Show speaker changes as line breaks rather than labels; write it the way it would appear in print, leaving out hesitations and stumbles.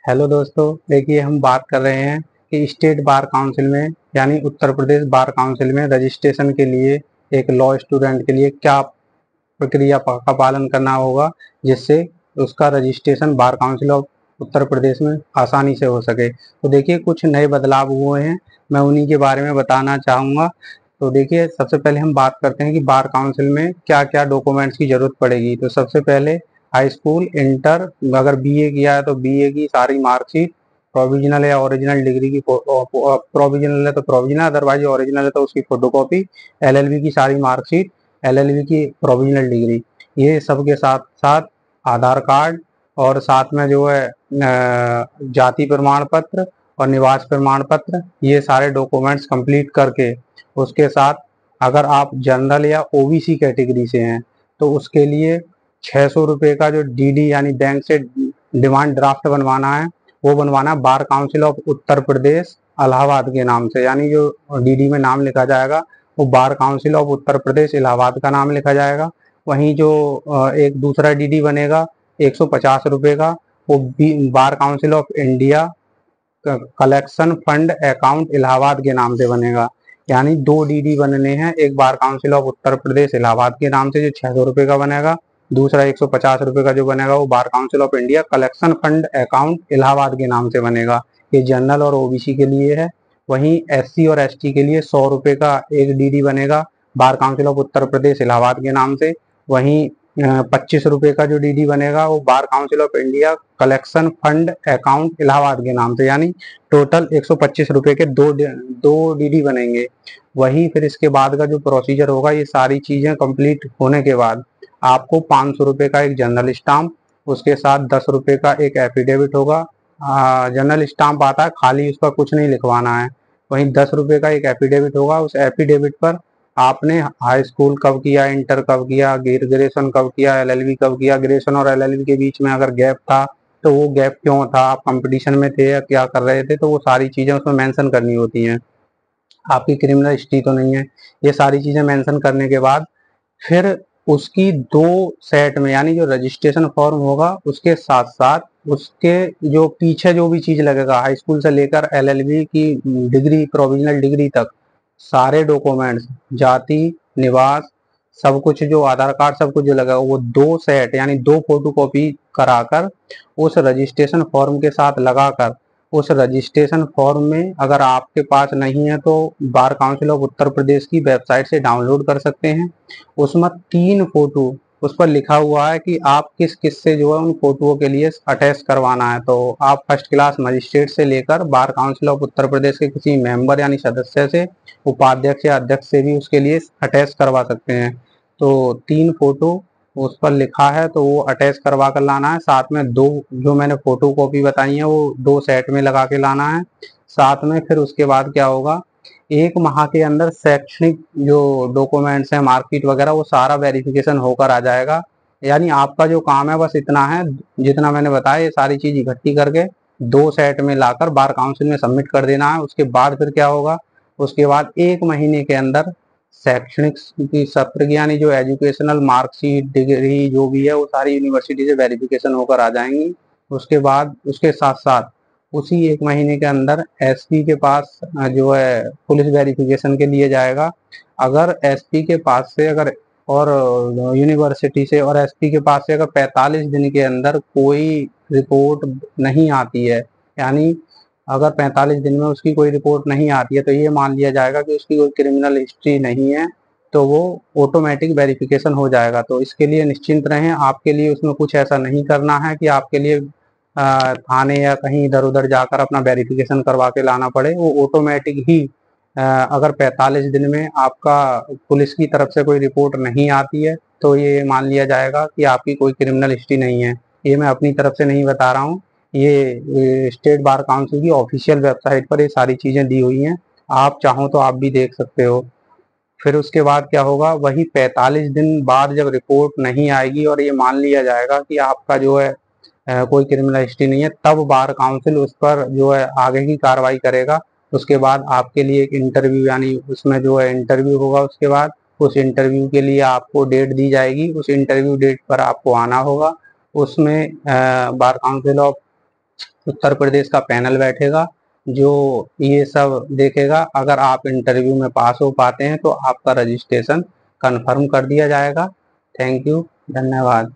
Hello दोस्तों, देखिए हम बात कर रहे हैं कि स्टेट बार काउंसिल में यानी उत्तर प्रदेश बार काउंसिल में रजिस्ट्रेशन के लिए एक लॉ स्टूडेंट के लिए क्या प्रक्रिया का पालन करना होगा जिससे उसका registration bar council of Uttar Pradesh में आसानी से हो सके। तो देखिए कुछ नए बदलाव हुए हैं, मैं उन्हीं के बारे में बताना चाहूँगा। तो देखिए सबसे पहले हम बात करते हैं कि बार काउंसिल में क्या क्या डॉक्यूमेंट्स की ज़रूरत पड़ेगी। तो सबसे पहले हाई स्कूल, इंटर, अगर बीए किया है तो बीए की सारी मार्कशीट, प्रोविजनल या ओरिजिनल डिग्री की प्रोविजनल है तो प्रोविजनल, अदरवाइज ओरिजिनल है तो उसकी फोटोकॉपी, एलएलबी की सारी मार्कशीट, एलएलबी की प्रोविजनल डिग्री, ये सब के साथ साथ आधार कार्ड और साथ में जो है जाति प्रमाण पत्र और निवास प्रमाण पत्र, ये सारे डॉक्यूमेंट्स कंप्लीट करके उसके साथ अगर आप जनरल या ओबीसी कैटेगरी से हैं तो उसके लिए 600 रुपये का जो डीडी यानी बैंक से डिमांड ड्राफ्ट बनवाना है, वो बनवाना है bar council of Uttar Pradesh Allahabad के नाम से। यानी जो डीडी में नाम लिखा जाएगा वो bar council of Uttar Pradesh Allahabad का नाम लिखा जाएगा। वहीं जो एक दूसरा डीडी बनेगा 150 रुपये का, वो bar council of India collection fund account Allahabad के नाम से बनेगा। यानी दो डीडी बनने हैं, एक bar council of Uttar Pradesh Allahabad के नाम से जो 600 रुपये का बनेगा, दूसरा 150 रुपये का जो बनेगा वो bar council of India collection fund account Allahabad के नाम से बनेगा। ये जनरल और ओबीसी के लिए है। वहीं एससी और एसटी के लिए 100 रुपये का एक डीडी बनेगा bar council of Uttar Pradesh Allahabad के नाम से। वहीं 25 रुपये का जो डीडी बनेगा वो bar council of India collection fund account Allahabad के नाम से। यानी टोटल 125 रुपये के दो डीडी बनेंगे। वही फिर इसके बाद का जो प्रोसीजर होगा, ये सारी चीजें कंप्लीट होने के बाद आपको 500 रुपये का एक जनरल स्टाम्प, उसके साथ 10 रुपये का एक एफिडेविट होगा। जनरल स्टाम्प आता है खाली, उसका कुछ नहीं लिखवाना है। वहीं 10 रुपये का एक एफिडेविट होगा, उस एफिडेविट पर आपने हाई स्कूल कब किया, इंटर कब किया, ग्रेजुएशन कब किया, एलएलबी कब किया, ग्रेजुएशन और एलएलबी के बीच में अगर गैप था तो वो गैप क्यों था, आप कंपटीशन में थे या क्या कर रहे थे, तो वो सारी चीजें उसमें मेंशन करनी होती हैं। आपकी क्रिमिनल हिस्ट्री तो नहीं है, ये सारी चीजें मेंशन करने के बाद फिर उसकी दो सेट में यानी जो रजिस्ट्रेशन फॉर्म होगा उसके साथ साथ उसके जो पीछे जो भी चीज लगेगा, हाई स्कूल से लेकर एलएलबी की डिग्री, प्रोविजनल डिग्री तक सारे डॉक्यूमेंट्स, जाति, निवास, सब कुछ, जो आधार कार्ड, सब कुछ जो लगा वो दो सेट यानी दो फोटोकॉपी कराकर उस रजिस्ट्रेशन फॉर्म के साथ लगाकर उस रजिस्ट्रेशन फॉर्म में अगर आपके पास नहीं है तो bar council of Uttar Pradesh की वेबसाइट से डाउनलोड कर सकते हैं। उसमें 3 फोटो उस पर लिखा हुआ है कि आप किस किस से जो है उन फोटोओं के लिए अटैच करवाना है। तो आप फर्स्ट क्लास मजिस्ट्रेट से लेकर bar council of Uttar Pradesh के किसी मेंबर यानी सदस्य से, उपाध्यक्ष या अध्यक्ष से भी उसके लिए अटैच करवा सकते हैं। तो 3 फोटो उस पर लिखा है तो वो अटैच करवा कर लाना है। साथ में दो जो मैंने फोटो कॉपी बताई है वो दो सेट में लगा के लाना है। साथ में फिर उसके बाद क्या होगा, 1 माह के अंदर शैक्षणिक जो डॉक्यूमेंट्स हैं, मार्कशीट वगैरह, वो सारा वेरिफिकेशन होकर आ जाएगा। यानी आपका जो काम है बस इतना है, जितना मैंने बताया ये सारी चीज इकट्ठी करके दो सेट में लाकर बार काउंसिल में सबमिट कर देना है। उसके बाद फिर क्या होगा, उसके बाद 1 महीने के अंदर शैक्षणिक की सत्र की यानी जो एजुकेशनल मार्कशीट, डिग्री जो भी है वो सारी यूनिवर्सिटी से वेरिफिकेशन होकर आ जाएंगी। उसके बाद उसके साथ साथ उसी 1 महीने के अंदर एसपी के पास जो है पुलिस वेरिफिकेशन के लिए जाएगा। अगर एसपी के पास से अगर और यूनिवर्सिटी से और एसपी के पास से अगर 45 दिन के अंदर कोई रिपोर्ट नहीं आती है, यानी अगर 45 दिन में उसकी कोई रिपोर्ट नहीं आती है तो ये मान लिया जाएगा कि उसकी कोई क्रिमिनल हिस्ट्री नहीं है, तो वो ऑटोमेटिक वेरिफिकेशन हो जाएगा। तो इसके लिए निश्चिंत रहें, आपके लिए उसमें कुछ ऐसा नहीं करना है कि आपके लिए थाने या कहीं इधर उधर जाकर अपना वेरिफिकेशन करवा के लाना पड़े। वो ऑटोमेटिक ही अगर 45 दिन में आपका पुलिस की तरफ से कोई रिपोर्ट नहीं आती है तो ये मान लिया जाएगा कि आपकी कोई क्रिमिनल हिस्ट्री नहीं है। ये मैं अपनी तरफ से नहीं बता रहा हूँ, ये स्टेट बार काउंसिल की ऑफिशियल वेबसाइट पर ये सारी चीजें दी हुई हैं। आप चाहो तो आप भी देख सकते हो। फिर उसके बाद क्या होगा, वही 45 दिन बाद जब रिपोर्ट नहीं आएगी और ये मान लिया जाएगा कि आपका जो है कोई क्रिमिनल हिस्ट्री नहीं है, तब बार काउंसिल उस पर जो है आगे की कार्रवाई करेगा। उसके बाद आपके लिए एक इंटरव्यू यानी उसमें जो है इंटरव्यू होगा। उसके बाद उस इंटरव्यू के लिए आपको डेट दी जाएगी, उस इंटरव्यू डेट पर आपको आना होगा। उसमें bar council of Uttar Pradesh का पैनल बैठेगा जो ये सब देखेगा। अगर आप इंटरव्यू में पास हो पाते हैं तो आपका रजिस्ट्रेशन कन्फर्म कर दिया जाएगा। थैंक यू, धन्यवाद।